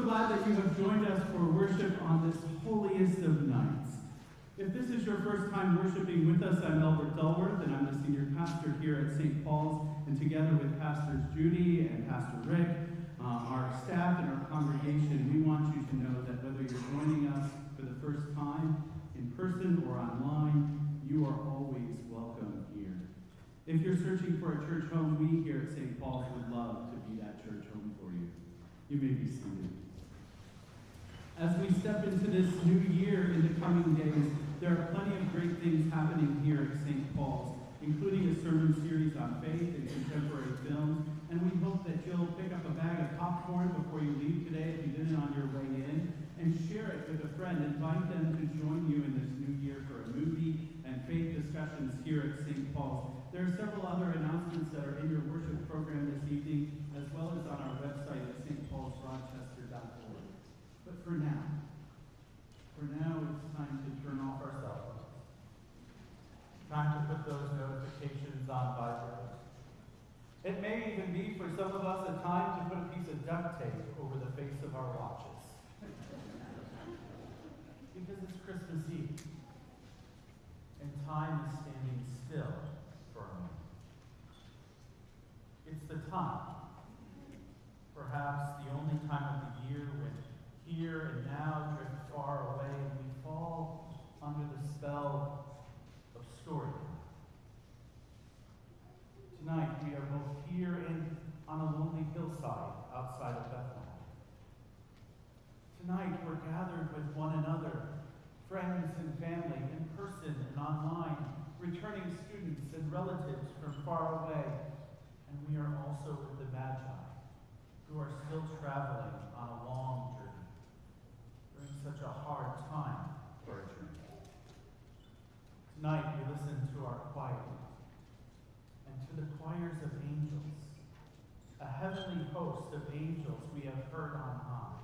glad that you have joined us for worship on this holiest of nights. If this is your first time worshiping with us, I'm Albert Dulworth, and I'm the senior pastor here at St. Paul's, and together with Pastors Judy and Pastor Rick, our staff and our congregation, we want you to know that whether you're joining us for the first time, in person or online, you are always welcome here. If you're searching for a church home, we here at St. Paul's would love to be that church home for you. You may be seated. As we step into this new year in the coming days, there are plenty of great things happening here at St. Paul's, including a sermon series on faith and contemporary films, and we hope that you'll pick up a bag of popcorn before you leave today if you didn't on your way in, and share it with a friend. Invite them to join you in this new year for a movie and faith discussions here at St. Paul's. There are several other announcements that are in your worship program this evening, as well as on our website at stpaulsrochester.org. But for now, it's time to turn off our cell phones. Time to put those notifications on vibrate. It may even be, for some of us, a time to put a piece of duct tape over the face of our watches. Because it's Christmas Eve, and time is standing still for a moment. It's the time, perhaps the only time of the year when here and now drift far away and we fall under the spell of storytelling. Tonight we are both here and on a lonely hillside outside of Bethlehem. Tonight we're gathered with one another, friends and family, in person and online, returning students and relatives from far away, and we are also with the Magi, who are still traveling on a long journey, during such a hard time for a journey. Tonight we listen to our choir, and to the choirs of angels, a heavenly host of angels we have heard on high.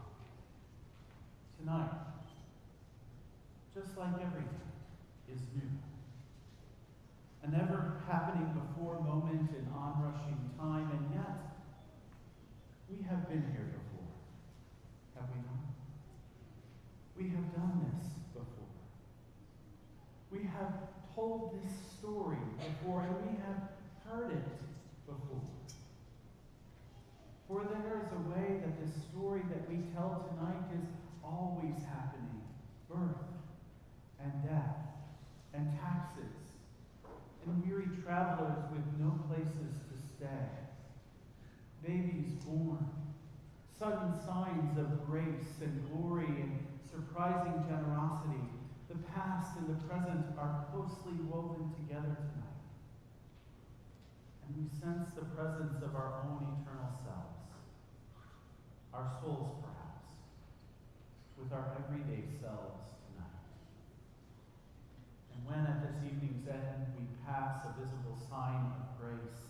Tonight, just like everything, is new. A never-happening-before moment in onrushing time, and yet, we have been here before, have we not? We have done this before. We have told this story before, and we have heard it before. For there is a way that this story that we tell tonight is always happening. Birth and death and taxes and weary travelers with no places to stay. Babies born, sudden signs of grace and glory and surprising generosity. The past and the present are closely woven together tonight. And we sense the presence of our own eternal selves, our souls perhaps, with our everyday selves tonight. And when at this evening's end we pass a visible sign of grace,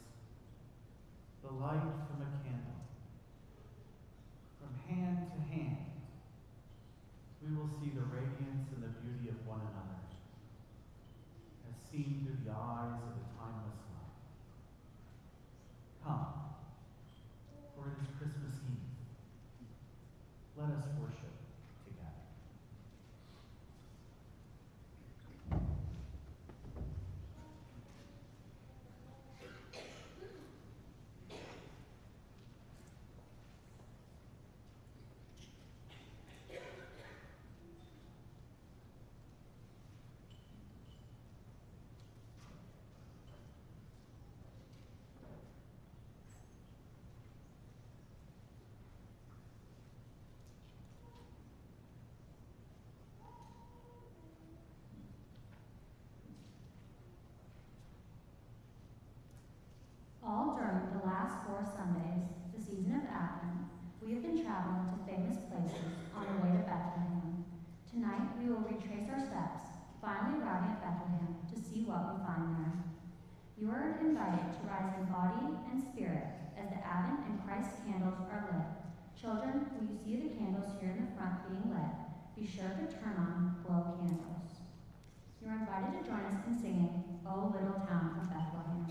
the light from a candle, from hand to hand, we will see the radiance and the beauty of one another, as seen through the eyes of a timeless love. Come, for it is Christmas Eve. Let us worship together. All during the last 4 Sundays, the season of Advent, we have been traveling to famous places on the way to Bethlehem. Tonight, we will retrace our steps, finally arriving at Bethlehem to see what we find there. You are invited to rise in body and spirit as the Advent and Christ candles are lit. Children, will you see the candles here in the front being lit? Be sure to turn on glow candles. You are invited to join us in singing, O Little Town of Bethlehem.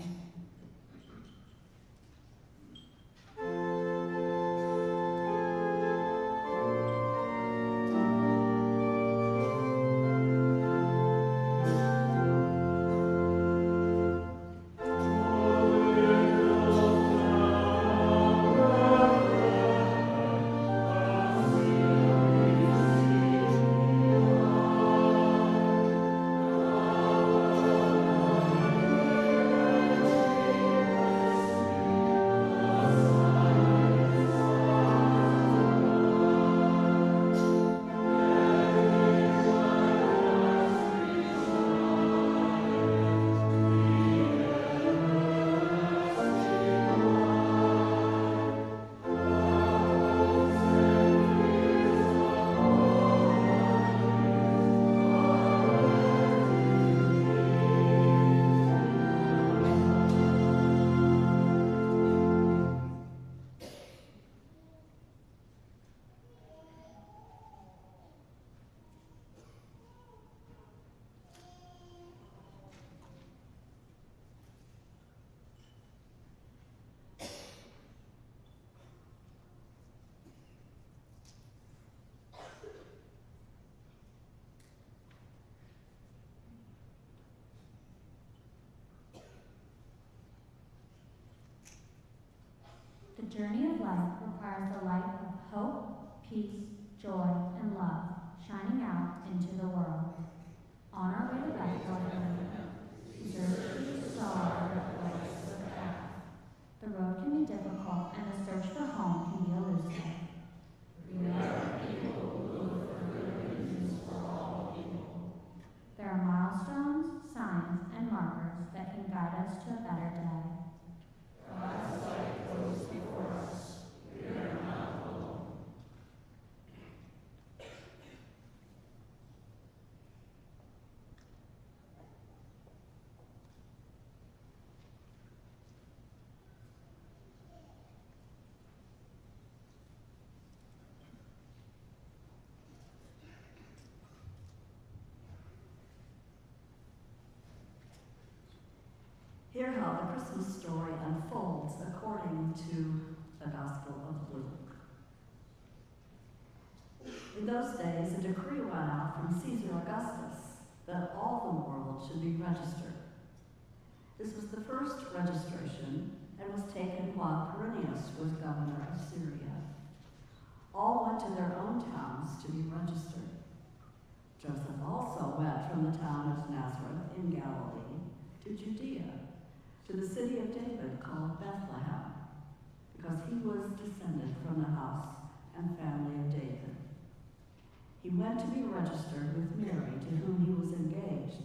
The journey of life requires the light of hope, peace, joy, and love shining out into the world. On our way to Bethlehem, we search for the star that lights the path. The road can be difficult, and the search for home can be elusive. We are people who look for good news for all people. There are milestones, signs, and markers that can guide us to a better day. God's light goes before us. We are not alone. Hear how the Christmas story unfolds according to the Gospel of Luke. In those days, a decree went out from Caesar Augustus that all the world should be registered. This was the first registration and was taken while Quirinius was governor of Syria. All went to their own towns to be registered. Joseph also went from the town of Nazareth in Galilee to Judea, to the city of David called Bethlehem, because he was descended from the house and family of David. He went to be registered with Mary, to whom he was engaged,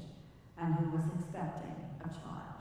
and who was expecting a child.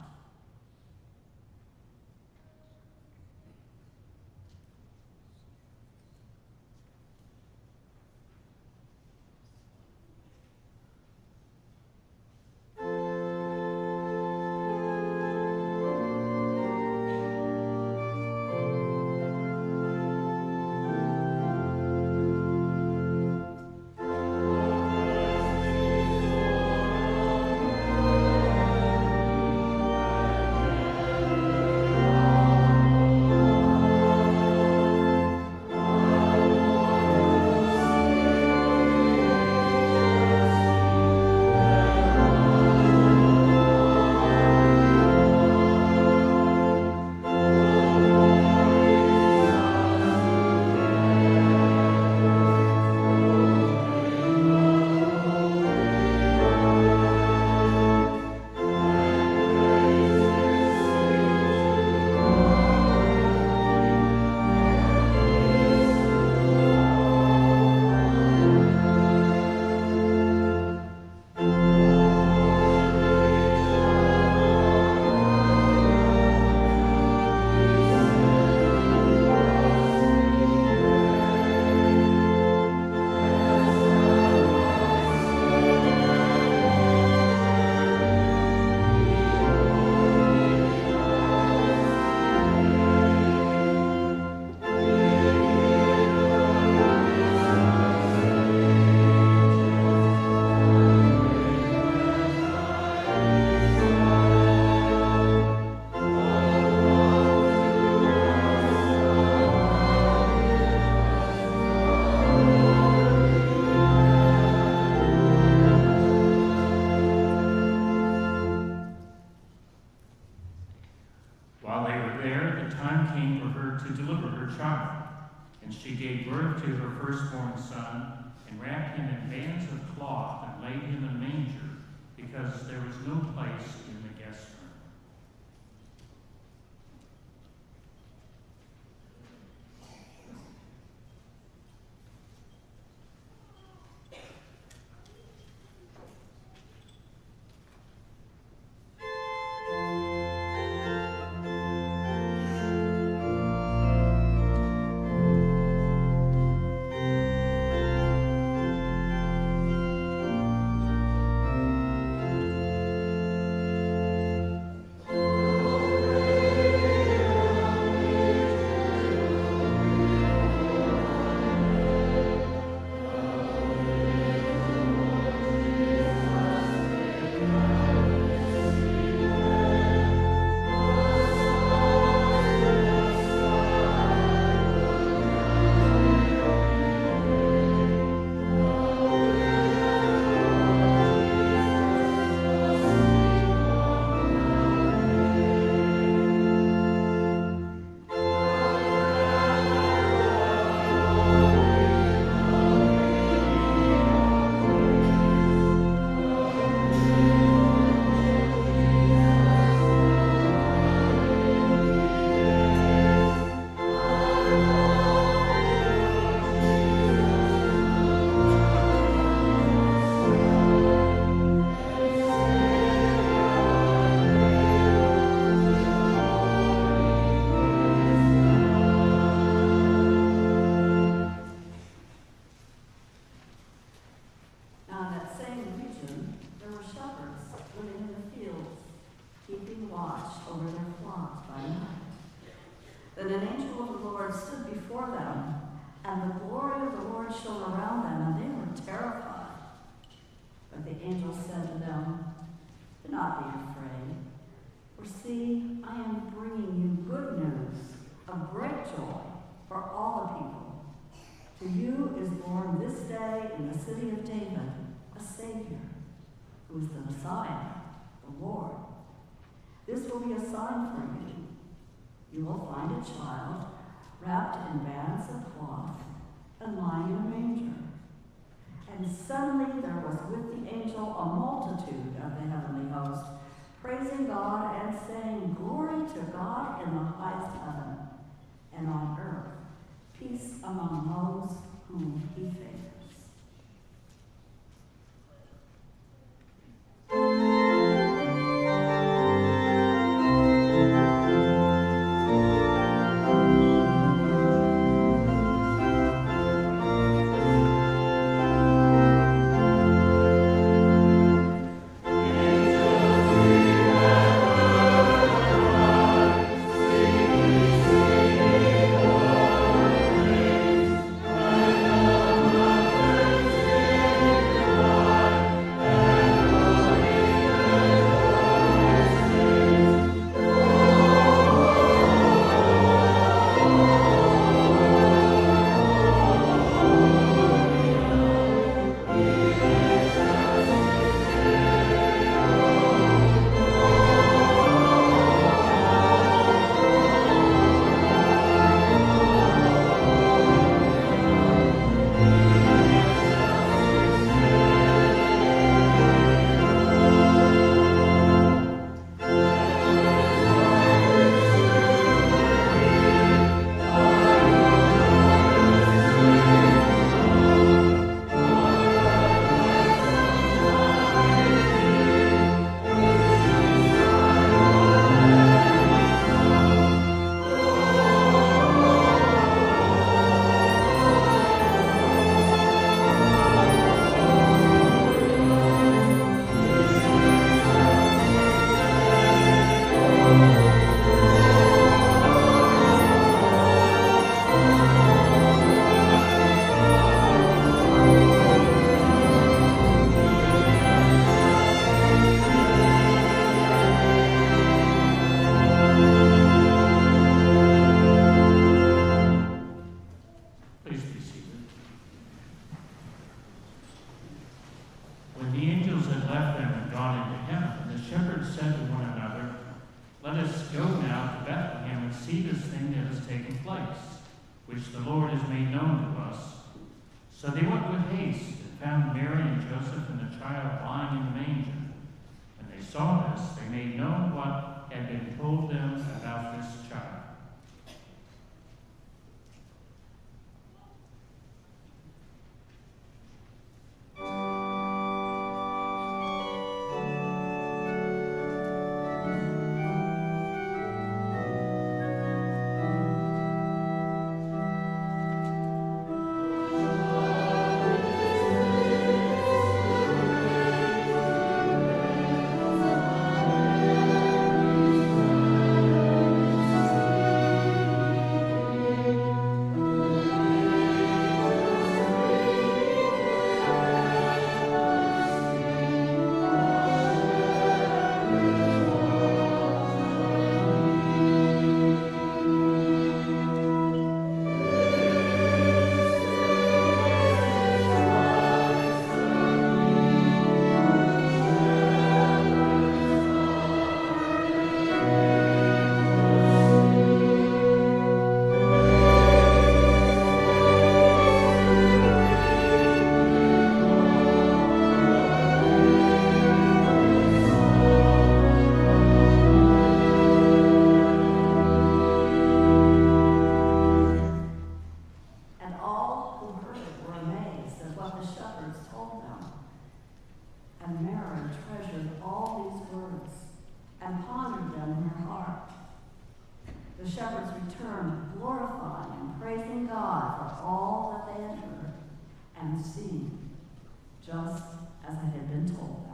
to deliver her child. And she gave birth to her firstborn son, and wrapped him in bands of cloth, and laid him in a manger, because there was no place in the guest room. light shone around them, and they were terrified. But the angel said to them, "Do not be afraid, for see, I am bringing you good news of great joy for all the people. To you is born this day in the city of David a Savior, who is the Messiah, the Lord. This will be a sign for you. You will find a child wrapped in bands of cloth and lying in a manger." And suddenly there was with the angel a multitude of the heavenly host, praising God and saying, "Glory to God in the highest heaven, and on earth peace among those whom he favors." which the Lord has made known to us. So they went with haste and found Mary and Joseph and the child lying in the manger. When they saw this, they made known what had been told them about this child. The shepherds returned, glorifying and praising God for all that they had heard and seen, just as it had been told them.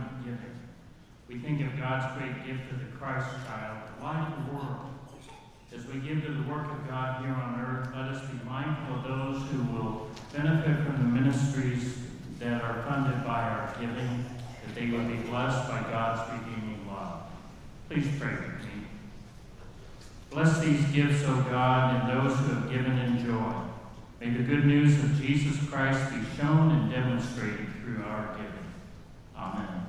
of giving. We think of God's great gift of the Christ child, the light of the world. As we give to the work of God here on earth, let us be mindful of those who will benefit from the ministries that are funded by our giving, that they will be blessed by God's redeeming love. Please pray with me. Bless these gifts, O God, and those who have given in joy. May the good news of Jesus Christ be shown and demonstrated through our giving. Amen.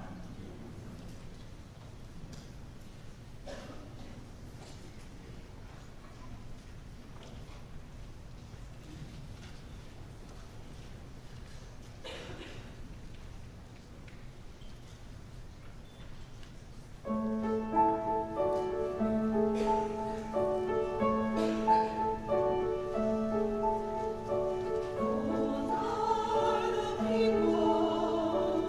People,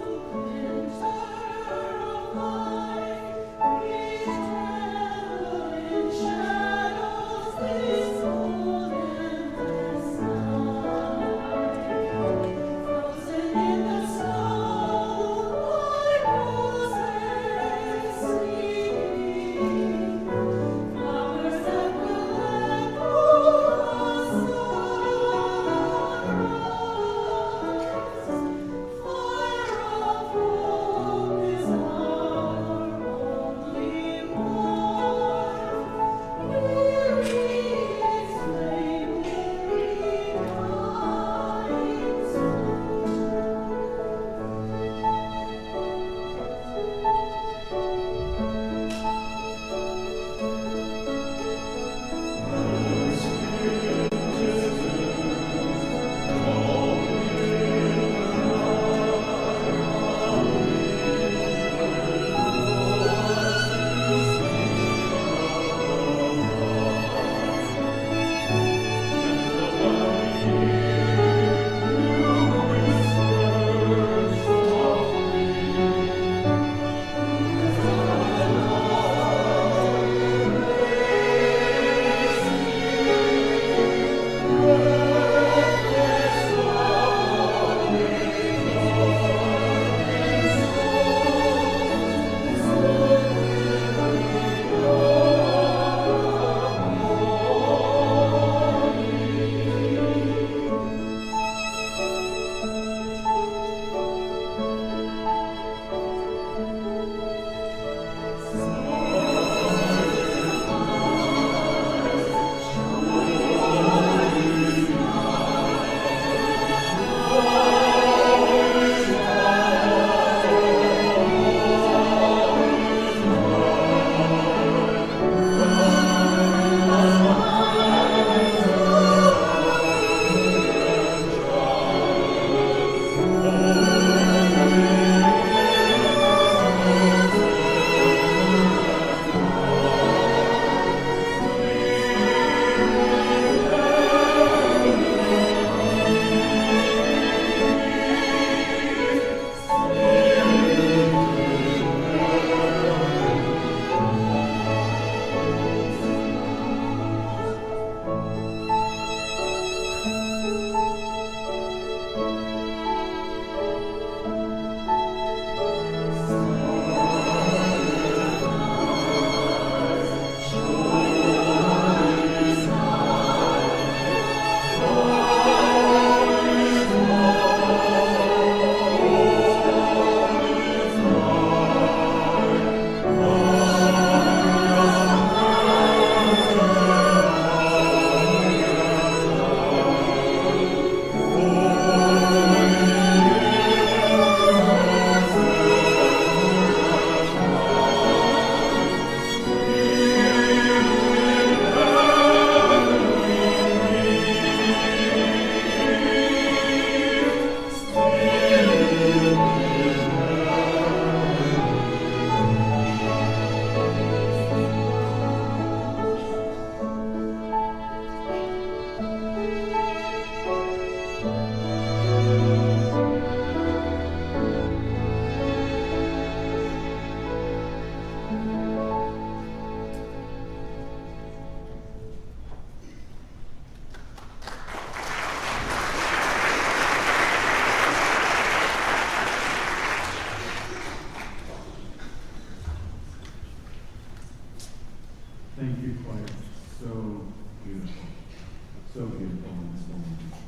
So beautiful and so beautiful.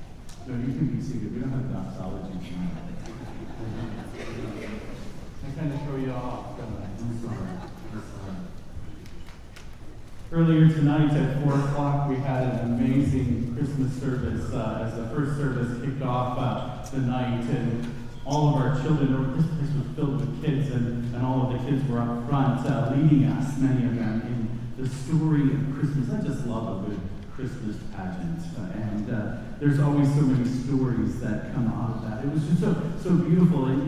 No, you can be seated. We don't have doxology tonight. I kind of throw you off, don't I? I'm sorry. Earlier tonight at 4 o'clock, we had an amazing Christmas service as the first service kicked off the night, and all of our children, this place was filled with kids, and all of the kids were up front leading us, many of them, in the story of Christmas. I just love a good Christmas pageant, and there's always so many stories that come out of that. It was just so beautiful, and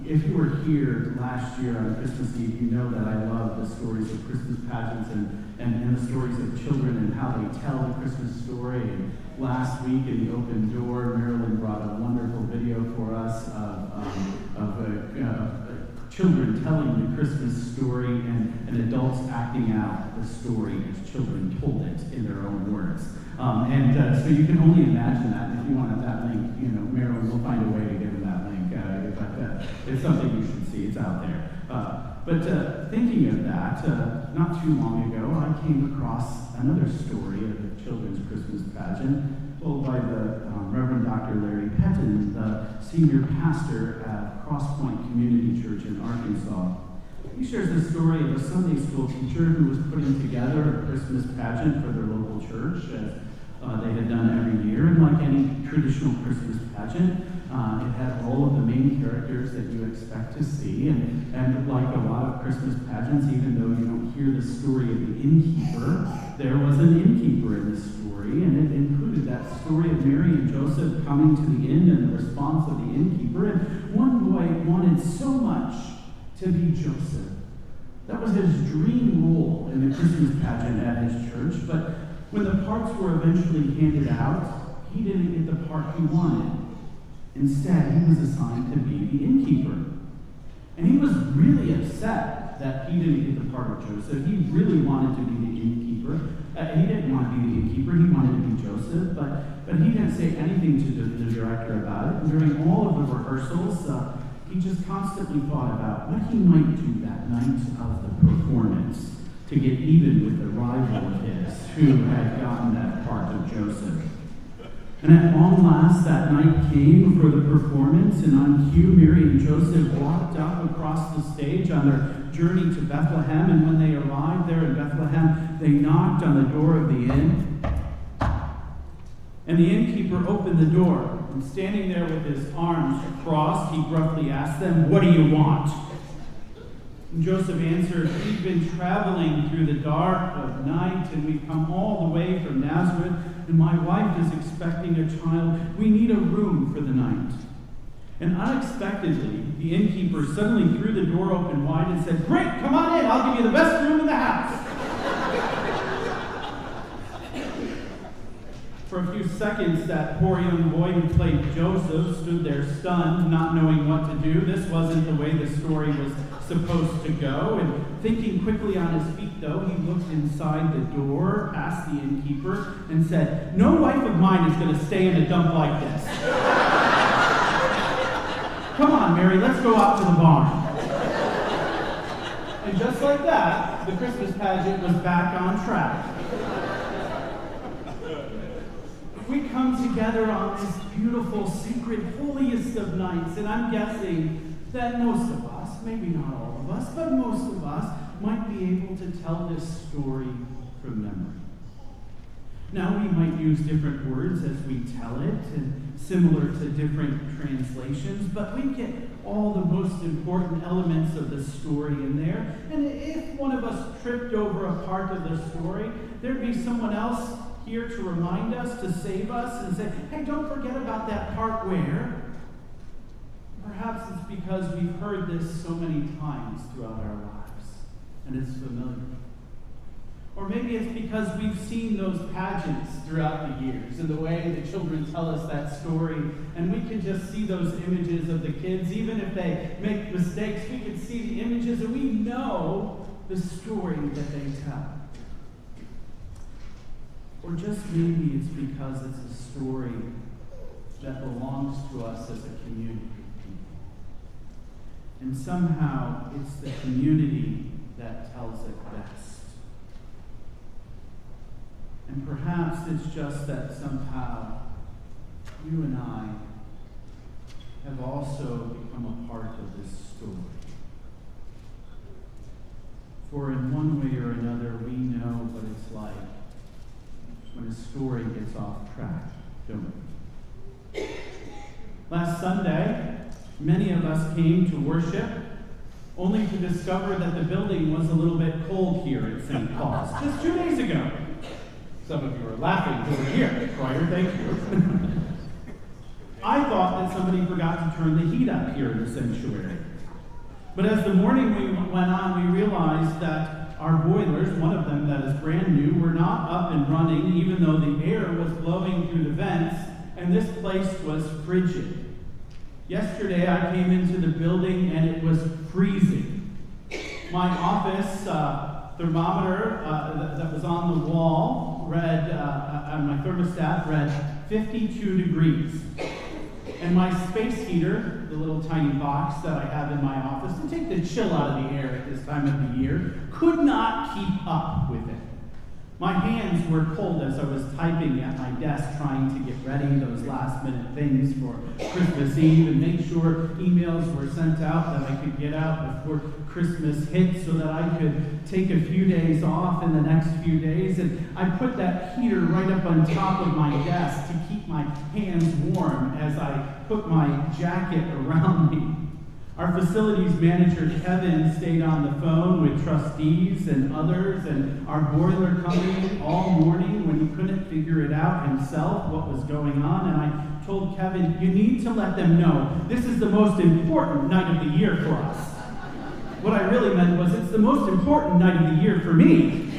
if you were here last year on Christmas Eve, you know that I love the stories of Christmas pageants and the stories of children and how they tell the Christmas story. And last week in the open door, Marilyn brought a wonderful video for us of children telling the Christmas story and adults acting out the story as children told it in their own words. So you can only imagine that. And if you wanted that link, Marilyn will find a way to give them that link. It's something you should see. It's out there. But thinking of that, not too long ago, I came across another story of the children's Christmas pageant told by the Reverend Dr. Larry Pettin, the senior pastor at Crosspoint Community Church in Arkansas. He shares the story of a Sunday school teacher who was putting together a Christmas pageant for their local church, as they had done every year. And like any traditional Christmas pageant, it had all of the main characters that you expect to see. And like a lot of Christmas pageants, even though you don't hear the story of the innkeeper, there was an innkeeper in the story, and it included that story of Mary and Joseph coming to the inn and the response of the innkeeper. And one boy wanted so much to be Joseph. That was his dream role in the Christmas pageant at his church, but when the parts were eventually handed out, he didn't get the part he wanted. Instead, he was assigned to be the innkeeper. And he was really upset that he didn't get the part of Joseph. He really wanted to be the innkeeper. He didn't want to be the innkeeper. He wanted to be Joseph, but he didn't say anything to the director about it. And during all of the rehearsals, he just constantly thought about what he might do that night of the performance to get even with the rival of his who had gotten that part of Joseph. And at long last, that night came for the performance, and on cue, Mary and Joseph walked up across the stage on their journey to Bethlehem, and when they arrived there in Bethlehem, they knocked on the door of the inn, and the innkeeper opened the door, and standing there with his arms crossed, he gruffly asked them, "What do you want?" And Joseph answered, "We've been traveling through the dark of night, and we've come all the way from Nazareth, and my wife is expecting a child. We need a room for the night." And unexpectedly, the innkeeper suddenly threw the door open wide and said, "Great, come on in, I'll give you the best room in the house." For a few seconds, that poor young boy who played Joseph stood there stunned, not knowing what to do. This wasn't the way the story was supposed to go. And thinking quickly on his feet, though, he looked inside the door, past the innkeeper, and said, "No wife of mine is going to stay in a dump like this. Come on, Mary, let's go out to the barn." And just like that, the Christmas pageant was back on track. We come together on this beautiful, sacred, holiest of nights, and I'm guessing that most of us, maybe not all of us, but most of us might be able to tell this story from memory. Now, we might use different words as we tell it, and similar to different translations, but we get all the most important elements of the story in there. And if one of us tripped over a part of the story, there'd be someone else here to remind us, to save us, and say, "Hey, don't forget about that part where." Perhaps it's because we've heard this so many times throughout our lives, and it's familiar. Or maybe it's because we've seen those pageants throughout the years and the way the children tell us that story, and we can just see those images of the kids. Even if they make mistakes, we can see the images, and we know the story that they tell. Or just maybe it's because it's a story that belongs to us as a community of people. And somehow it's the community that tells it best. perhaps it's just that somehow you and I have also become a part of this story. For in one way or another, we know what it's like when a story gets off track, don't we? Last Sunday, many of us came to worship, only to discover that the building was a little bit cold here at St. Paul's, just 2 days ago. Some of you are laughing over here. Choir, thank you. I thought that somebody forgot to turn the heat up here in the sanctuary. But as the morning went on, we realized that our boilers, one of them that is brand new, were not up and running, even though the air was blowing through the vents, and this place was frigid. Yesterday, I came into the building, and it was freezing. My office thermometer that was on the wall read, on my thermostat, read 52 degrees. And my space heater, the little tiny box that I have in my office to take the chill out of the air at this time of the year, could not keep up with it. My hands were cold as I was typing at my desk trying to get ready those last minute things for Christmas Eve and make sure emails were sent out that I could get out before Christmas hit so that I could take a few days off in the next few days. And I put that heater right up on top of my desk to keep my hands warm as I put my jacket around me. Our facilities manager, Kevin, stayed on the phone with trustees and others and our boiler company all morning when he couldn't figure it out himself, what was going on. And I told Kevin, you need to let them know this is the most important night of the year for us. What I really meant was it's the most important night of the year for me.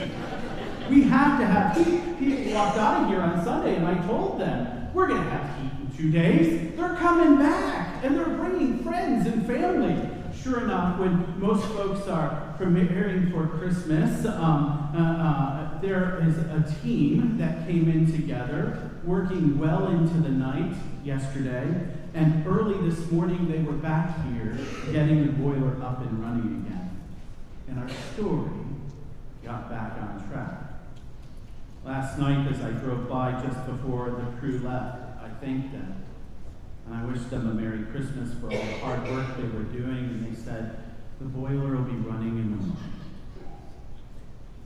We have to have heat. People walked out of here on Sunday and I told them, we're going to have heat in 2 days. They're coming back. And they're bringing friends and family. Sure enough, when most folks are preparing for Christmas, there is a team that came in together, working well into the night yesterday. And early this morning, they were back here getting the boiler up and running again. And our story got back on track. Last night, as I drove by just before the crew left, I thanked them. And I wished them a Merry Christmas for all the hard work they were doing, and they said, the boiler will be running in the morning.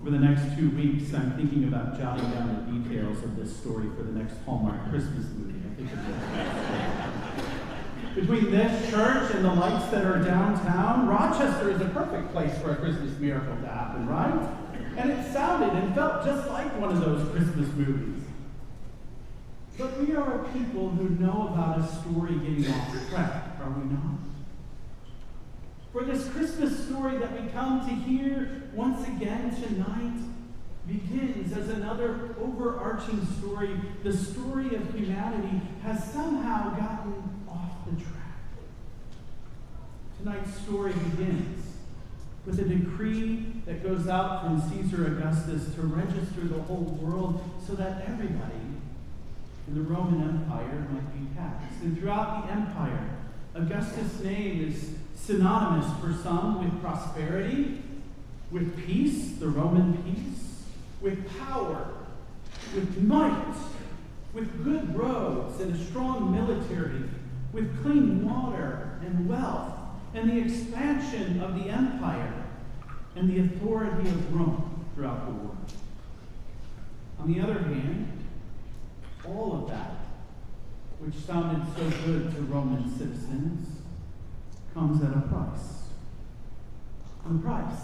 Over the next 2 weeks, I'm thinking about jotting down the details of this story for the next Hallmark Christmas movie. I think it'll be Between this church and the lights that are downtown, Rochester is a perfect place for a Christmas miracle to happen, right? And it sounded and felt just like one of those Christmas movies. But we are a people who know about a story getting off track, are we not? For this Christmas story that we come to hear once again tonight begins as another overarching story. The story of humanity has somehow gotten off the track. Tonight's story begins with a decree that goes out from Caesar Augustus to register the whole world so that everybody in the Roman Empire might be taxed. And throughout the empire, Augustus' name is synonymous for some with prosperity, with peace, the Roman peace, with power, with might, with good roads and a strong military, with clean water and wealth, and the expansion of the empire and the authority of Rome throughout the world. On the other hand, all of that, which sounded so good to Roman citizens, comes at a price. The price.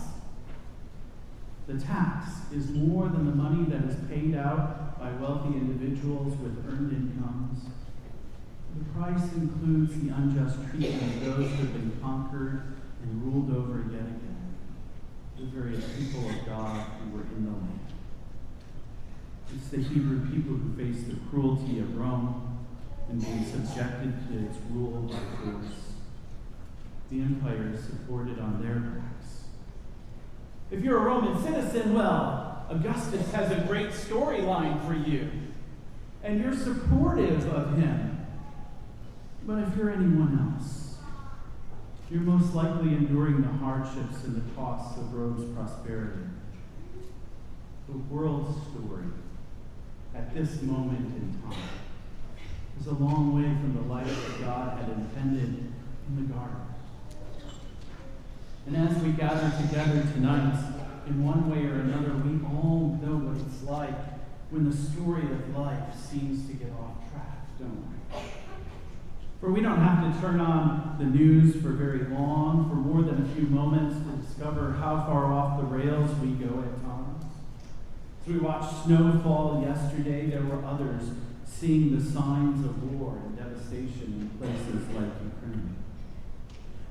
The tax is more than the money that is paid out by wealthy individuals with earned incomes. The price includes the unjust treatment of those who have been conquered and ruled over yet again, the very people of God who were in the land. It's the Hebrew people who faced the cruelty of Rome and being subjected to its rule by force. The empire is supported on their backs. If you're a Roman citizen, well, Augustus has a great storyline for you, and you're supportive of him. But if you're anyone else, you're most likely enduring the hardships and the costs of Rome's prosperity. The world's story at this moment in time. It was a long way from the life that God had intended in the garden. And as we gather together tonight, in one way or another, we all know what it's like when the story of life seems to get off track, don't we? For we don't have to turn on the news for very long, for more than a few moments, to discover how far off the rails we go at times. As we watched snowfall yesterday, there were others seeing the signs of war and devastation in places like Ukraine.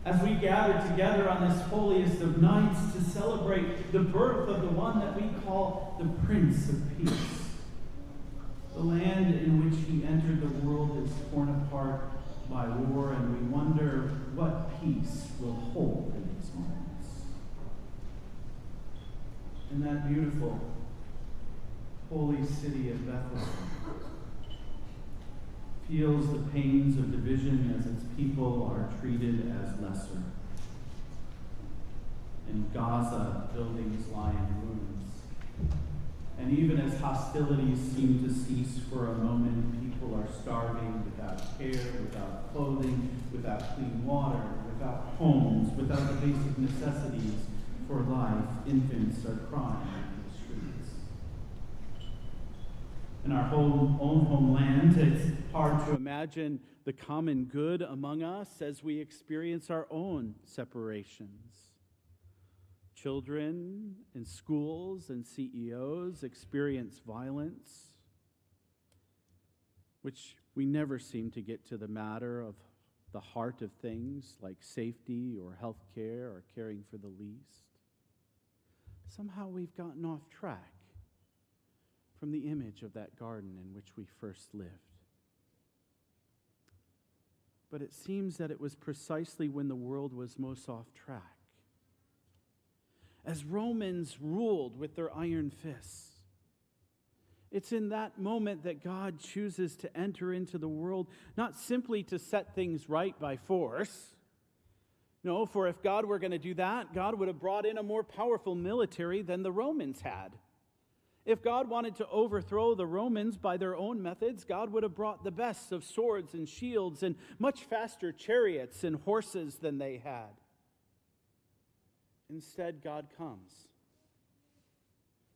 As we gather together on this holiest of nights to celebrate the birth of the one that we call the Prince of Peace, the land in which he entered the world is torn apart by war, and we wonder what peace will hold in these moments. In that beautiful, holy city of Bethlehem feels the pains of division as its people are treated as lesser. In Gaza, buildings lie in ruins. And even as hostilities seem to cease for a moment, people are starving without care, without clothing, without clean water, without homes, without the basic necessities for life. Infants are crying in the streets. In our own homeland, it's hard to imagine the common good among us as we experience our own separations. Children in schools and CEOs experience violence, which we never seem to get to the matter of the heart of things like safety or health care or caring for the least. Somehow we've gotten off track from the image of that garden in which we first lived. But it seems that it was precisely when the world was most off track, as Romans ruled with their iron fists. It's in that moment that God chooses to enter into the world, not simply to set things right by force. No, for if God were going to do that, God would have brought in a more powerful military than the Romans had. If God wanted to overthrow the Romans by their own methods, God would have brought the best of swords and shields and much faster chariots and horses than they had. Instead, God comes.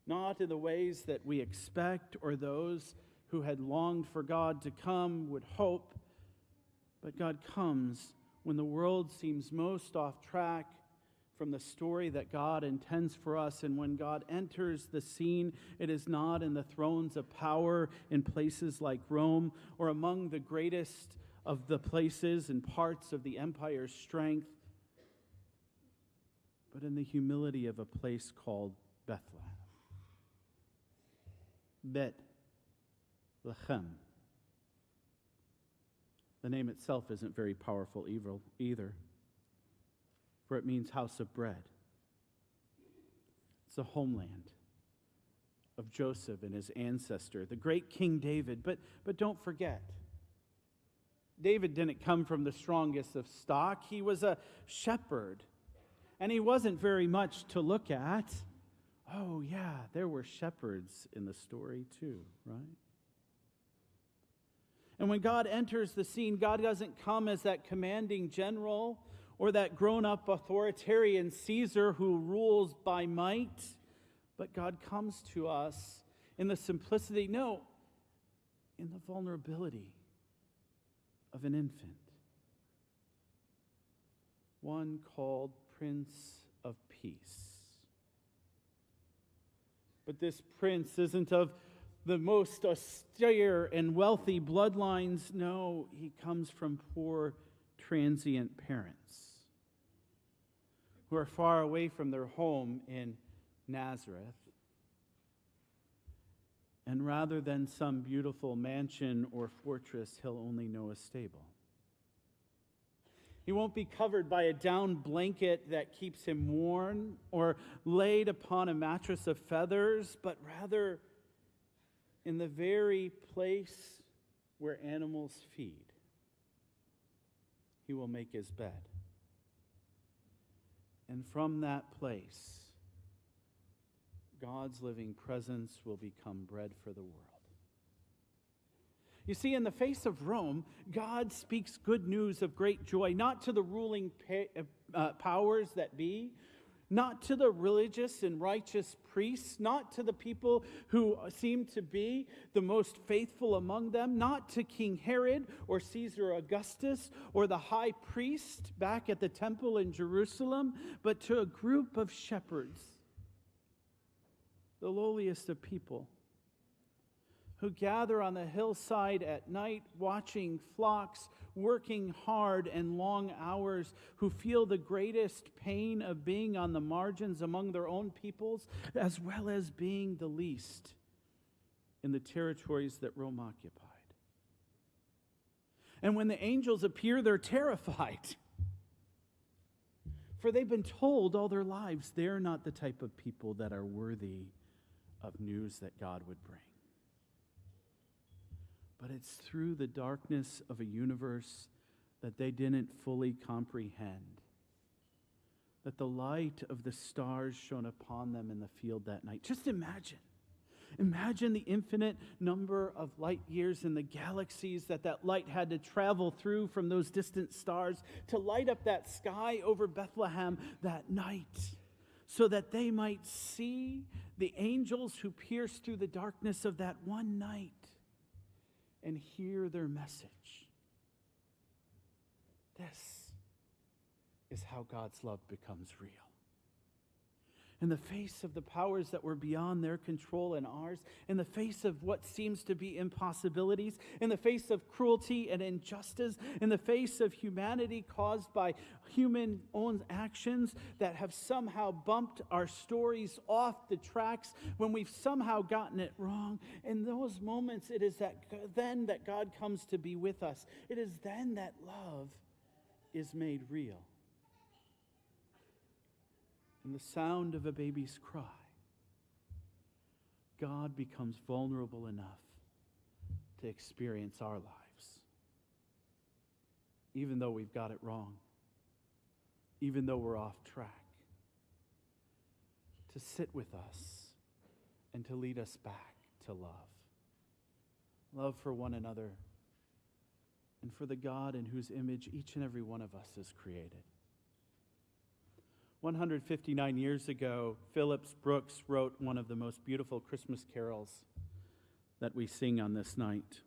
Not in the ways that we expect or those who had longed for God to come would hope, but God comes when the world seems most off track from the story that God intends for us. And when God enters the scene, it is not in the thrones of power in places like Rome or among the greatest of the places and parts of the empire's strength, but in the humility of a place called Bethlehem. Bet-Lechem. The name itself isn't very powerful either, for it means house of bread. It's the homeland of Joseph and his ancestor, the great King David. But don't forget, David didn't come from the strongest of stock. He was a shepherd. And he wasn't very much to look at. Oh, yeah, there were shepherds in the story too, right? And when God enters the scene, God doesn't come as that commanding general or that grown-up authoritarian Caesar who rules by might, but God comes to us in the simplicity, no, in the vulnerability of an infant. One called Prince of Peace. But this prince isn't of the most austere and wealthy bloodlines. No, he comes from poor, transient parents who are far away from their home in Nazareth. And rather than some beautiful mansion or fortress, he'll only know a stable. He won't be covered by a down blanket that keeps him warm or laid upon a mattress of feathers, but rather in the very place where animals feed. He will make his bed. And from that place, God's living presence will become bread for the world. You see, in the face of Rome, God speaks good news of great joy, not to the ruling powers that be, not to the religious and righteous priests, not to the people who seem to be the most faithful among them, not to King Herod or Caesar Augustus or the high priest back at the temple in Jerusalem, but to a group of shepherds, the lowliest of people, who gather on the hillside at night, watching flocks, working hard and long hours, who feel the greatest pain of being on the margins among their own peoples, as well as being the least in the territories that Rome occupied. And when the angels appear, they're terrified. For they've been told all their lives they're not the type of people that are worthy of news that God would bring. But it's through the darkness of a universe that they didn't fully comprehend that the light of the stars shone upon them in the field that night. Just imagine. Imagine the infinite number of light years in the galaxies that light had to travel through from those distant stars to light up that sky over Bethlehem that night, so that they might see the angels who pierced through the darkness of that one night and hear their message. This is how God's love becomes real. In the face of the powers that were beyond their control and ours, in the face of what seems to be impossibilities, in the face of cruelty and injustice, in the face of humanity caused by human-owned actions that have somehow bumped our stories off the tracks when we've somehow gotten it wrong, in those moments it is then that God comes to be with us. It is then that love is made real. In the sound of a baby's cry, God becomes vulnerable enough to experience our lives. Even though we've got it wrong, even though we're off track, to sit with us and to lead us back to love. Love for one another and for the God in whose image each and every one of us is created. 159 years ago, Phillips Brooks wrote one of the most beautiful Christmas carols that we sing on this night.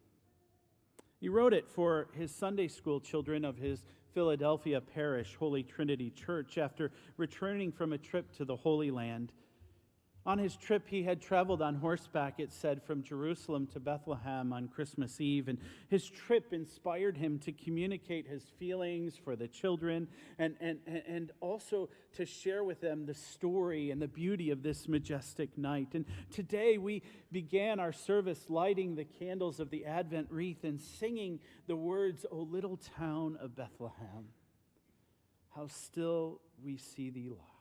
He wrote it for his Sunday school children of his Philadelphia parish, Holy Trinity Church, after returning from a trip to the Holy Land. On his trip, he had traveled on horseback, it said, from Jerusalem to Bethlehem on Christmas Eve. And his trip inspired him to communicate his feelings for the children and also to share with them the story and the beauty of this majestic night. And today we began our service lighting the candles of the Advent wreath and singing the words, "O little town of Bethlehem, how still we see thee lie.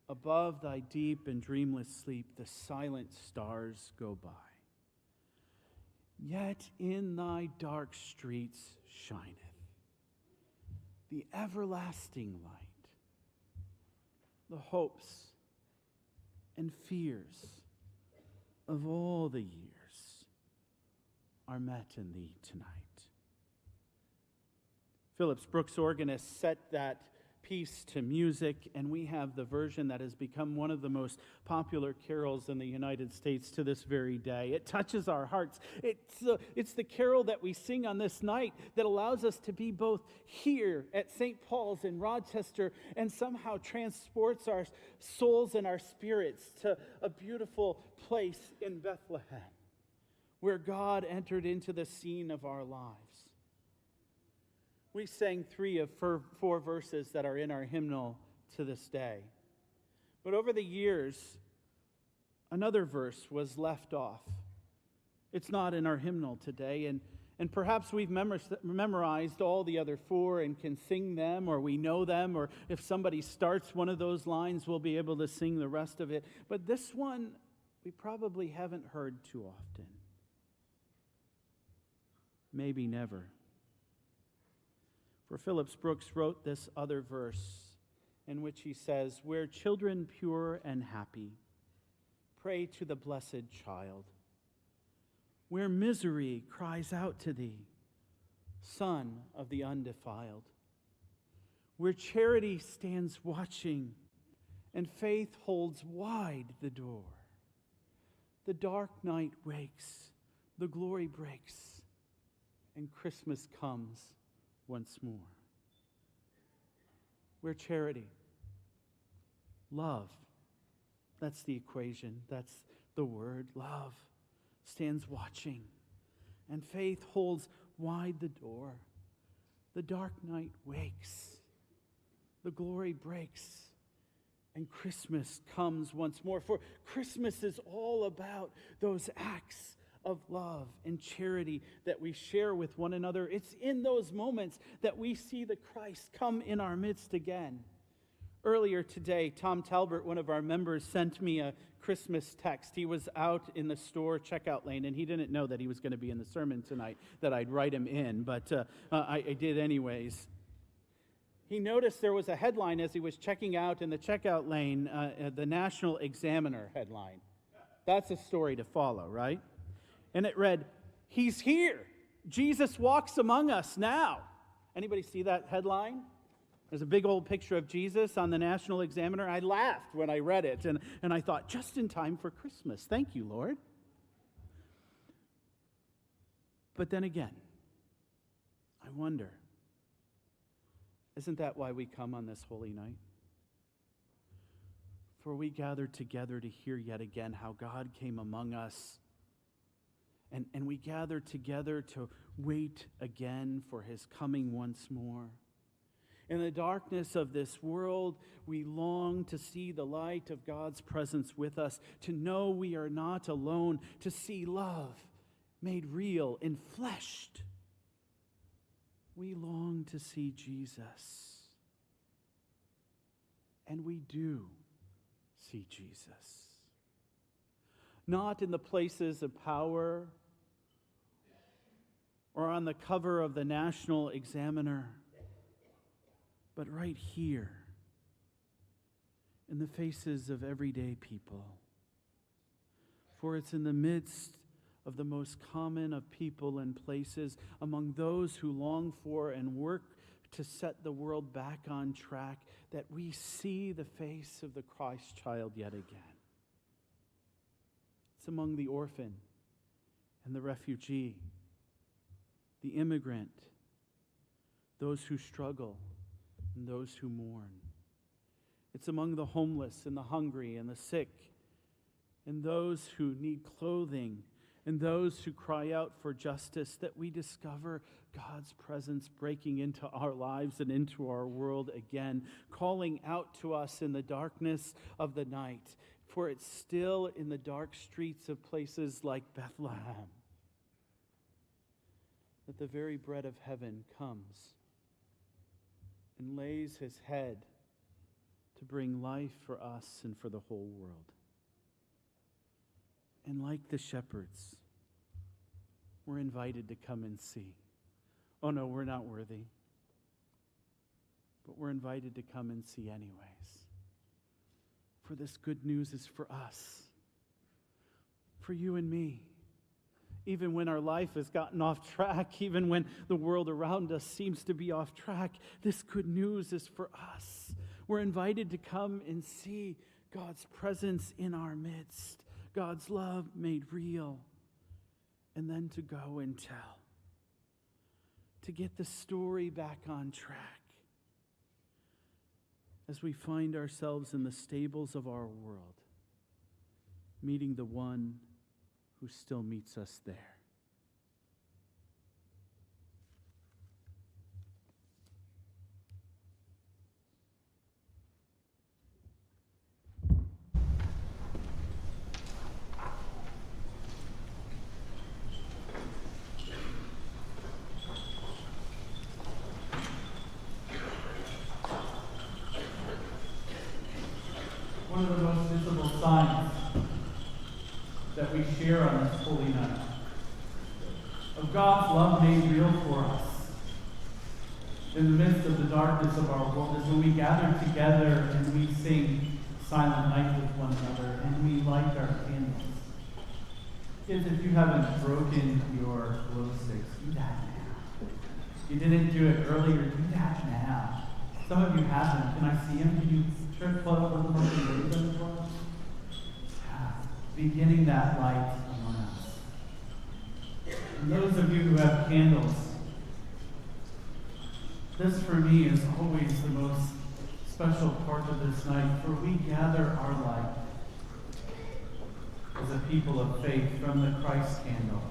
Above thy deep and dreamless sleep, the silent stars go by. Yet in thy dark streets shineth the everlasting light. The hopes and fears of all the years are met in thee tonight." Phillips Brooks, organist, set that piece to music, and we have the version that has become one of the most popular carols in the United States to this very day. It touches our hearts. It's the carol that we sing on this night that allows us to be both here at St. Paul's in Rochester and somehow transports our souls and our spirits to a beautiful place in Bethlehem, where God entered into the scene of our lives. We sang 3 of 4 verses that are in our hymnal to this day. But over the years, another verse was left off. It's not in our hymnal today, and perhaps we've memorized all the other 4 and can sing them, or we know them, or if somebody starts one of those lines, we'll be able to sing the rest of it. But this one, we probably haven't heard too often. Maybe never. For Phillips Brooks wrote this other verse in which he says, "Where children pure and happy pray to the blessed child, where misery cries out to thee, Son of the undefiled, where charity stands watching and faith holds wide the door. The dark night wakes, the glory breaks, and Christmas comes once more. Where charity, love, that's the equation, that's the word, love, stands watching, and faith holds wide the door. The dark night wakes, the glory breaks, and Christmas comes once more. For Christmas is all about those acts of love and charity that we share with one another. It's in those moments that we see the Christ come in our midst again. Earlier today, Tom Talbert, one of our members, sent me a Christmas text. He was out in the store checkout lane, and he didn't know that he was going to be in the sermon tonight, that I'd write him in, but I did anyways. He noticed there was a headline as he was checking out in the checkout lane, the National Examiner headline. That's a story to follow, right? And it read, "He's here. Jesus walks among us now." Anybody see that headline? There's a big old picture of Jesus on the National Examiner. I laughed when I read it, and I thought, just in time for Christmas. Thank you, Lord. But then again, I wonder, isn't that why we come on this holy night? For we gather together to hear yet again how God came among us. And we gather together to wait again for his coming once more. In the darkness of this world, we long to see the light of God's presence with us, to know we are not alone, to see love made real and fleshed. We long to see Jesus. And we do see Jesus. Not in the places of power or on the cover of the National Examiner, but right here in the faces of everyday people. For it's in the midst of the most common of people and places, among those who long for and work to set the world back on track, that we see the face of the Christ child yet again. It's among the orphan and the refugee, the immigrant, those who struggle, and those who mourn. It's among the homeless and the hungry and the sick, and those who need clothing, and those who cry out for justice, that we discover God's presence breaking into our lives and into our world again, calling out to us in the darkness of the night. For it's still in the dark streets of places like Bethlehem that the very bread of heaven comes and lays his head to bring life for us and for the whole world. And like the shepherds, we're invited to come and see. Oh no, we're not worthy. But we're invited to come and see anyways. For this good news is for us, for you and me. Even when our life has gotten off track, even when the world around us seems to be off track, this good news is for us. We're invited to come and see God's presence in our midst, God's love made real, and then to go and tell, to get the story back on track as we find ourselves in the stables of our world, meeting the one who still meets us there. One of the most visible signs that we share on this holy night of God's love made real for us in the midst of the darkness of our world is when we gather together and we sing Silent Night with one another and we light our candles. Kids, if you haven't broken your glow sticks, do that now. If you didn't do it earlier, do that now. Some of you haven't. Can I see them? Can you trip up with them and raise them for us? Yeah. Beginning that light among us. And those of you who have candles, this for me is always the most special part of this night, for we gather our light as a people of faith from the Christ candle.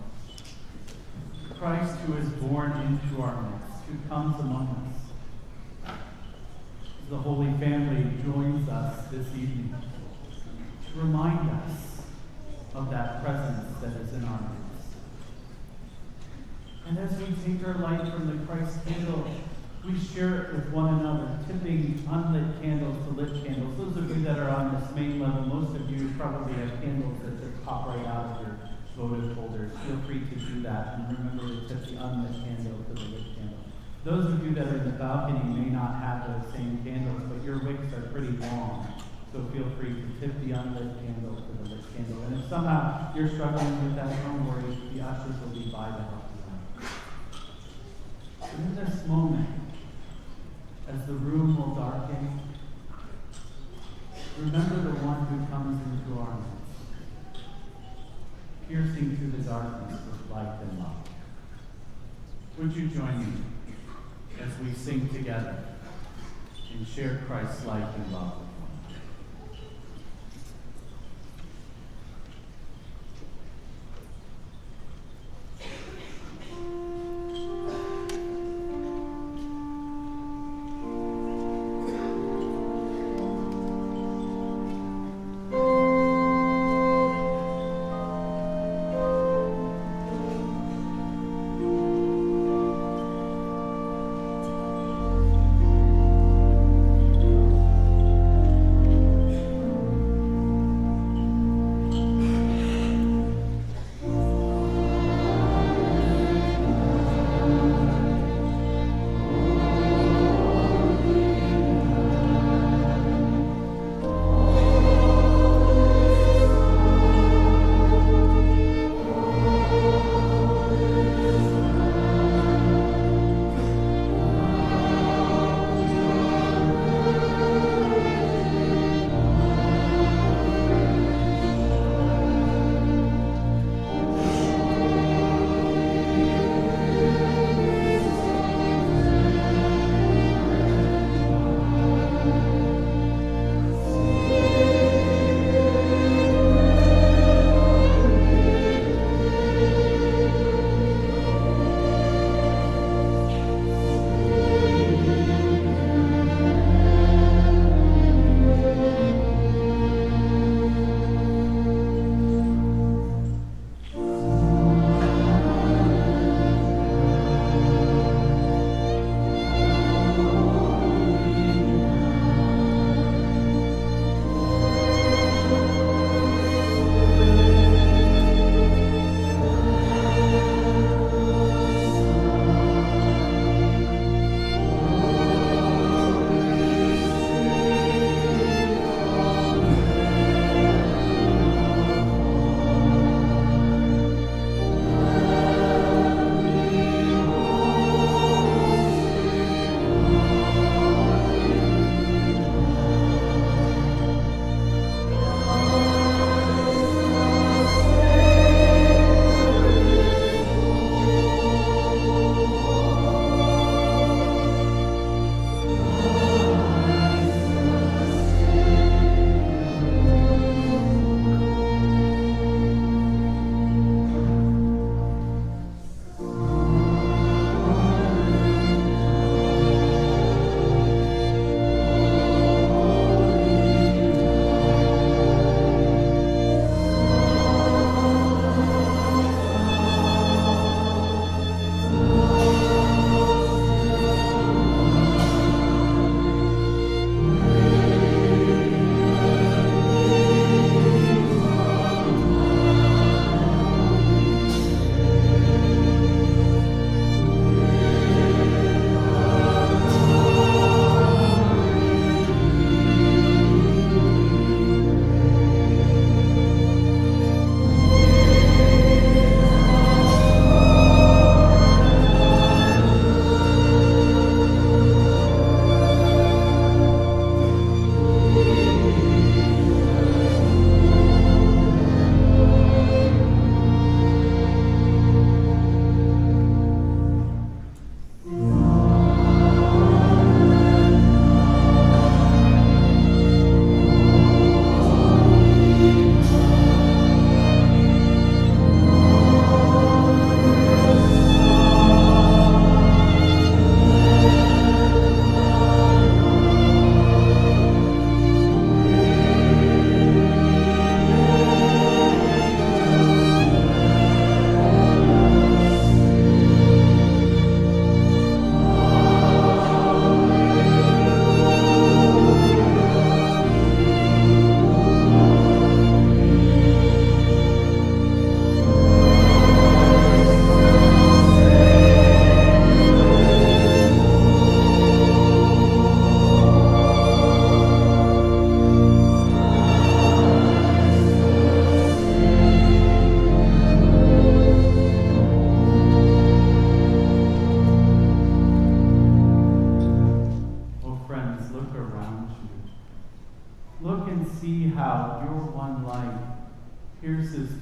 Christ who is born into our midst, who comes among us. The Holy Family joins us this evening to remind us of that presence that is in our midst. And as we take our light from the Christ candle, we share it with one another, tipping unlit candles to lit candles. Those of you that are on this main level, most of you probably have candles that just pop right out of your votive holders. Feel free to do that, and remember to tip the unlit candle to the lit candle. Those of you that are in the balcony may not have those same candles, but your wicks are pretty long, so feel free to tip the unlit candle to the lit candle. And if somehow you're struggling with that, don't worry, the ushers will be by to help you out. In this moment, as the room will darken, remember the one who comes into our midst, piercing through the darkness with light and love. Would you join me as we sing together and share Christ's light and love with one another?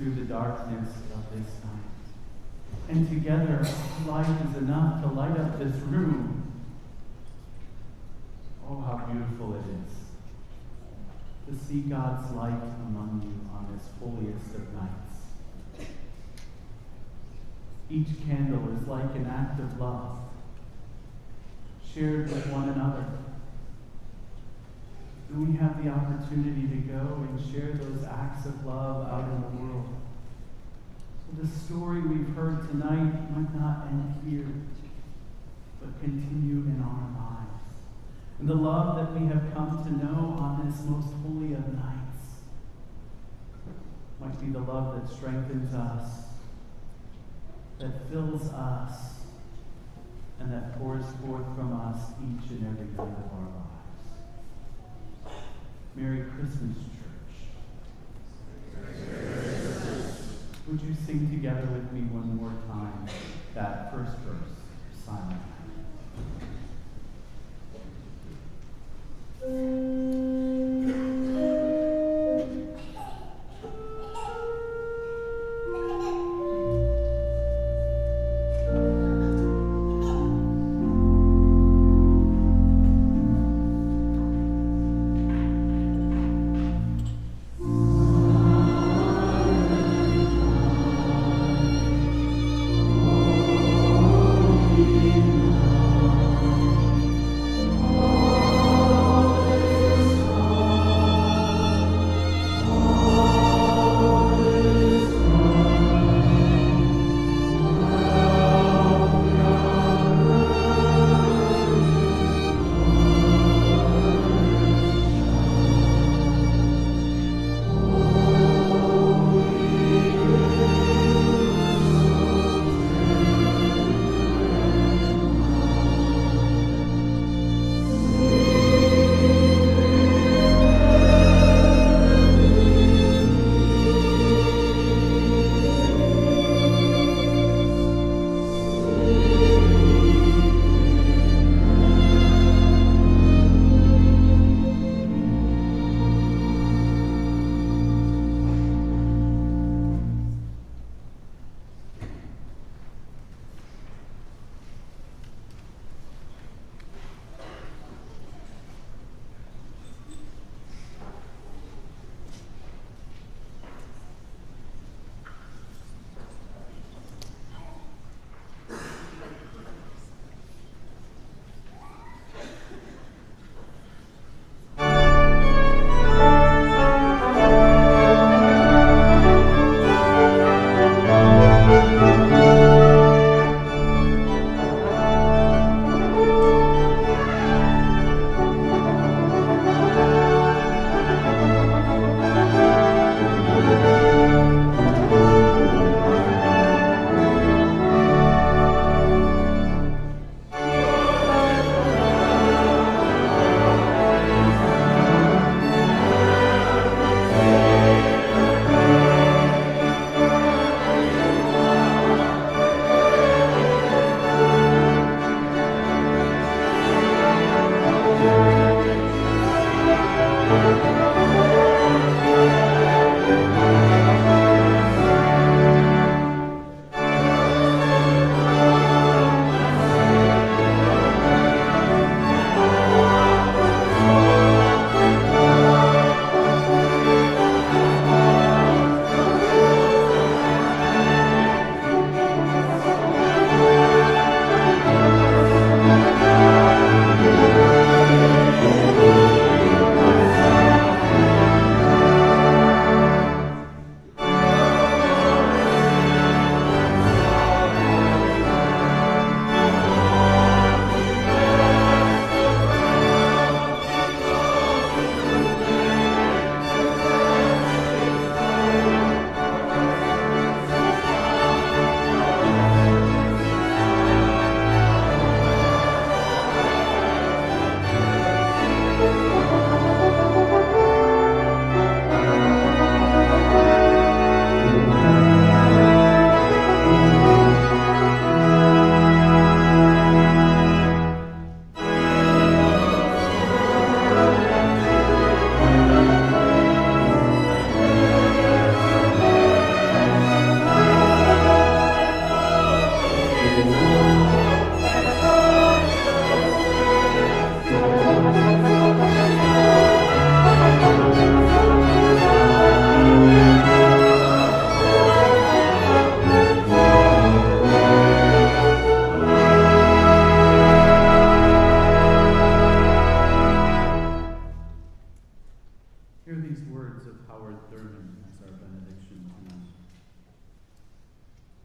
through the darkness of this night. And together, light is enough to light up this room. Oh, how beautiful it is to see God's light among you on this holiest of nights. Each candle is like an act of love, shared with one another. And we have the opportunity to go and share those acts of love out in the world. So the story we've heard tonight might not end here, but continue in our lives. And the love that we have come to know on this most holy of nights might be the love that strengthens us, that fills us, and that pours forth from us each and every night of our lives. Merry Christmas, church. Would you sing together with me one more time that first verse, silent? Christmas.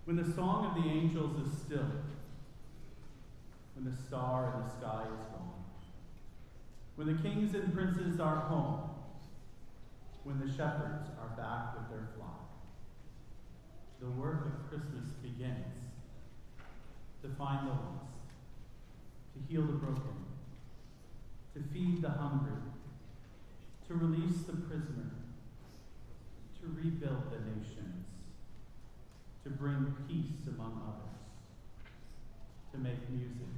when the song of the angels is still, when the star in the sky is gone, when the kings and princes are home, when the shepherds are back with their flock, the work of Christmas begins to find the lost, to heal the broken, to feed the hungry, to release the prisoner, to rebuild the nations, to bring peace among others, to make music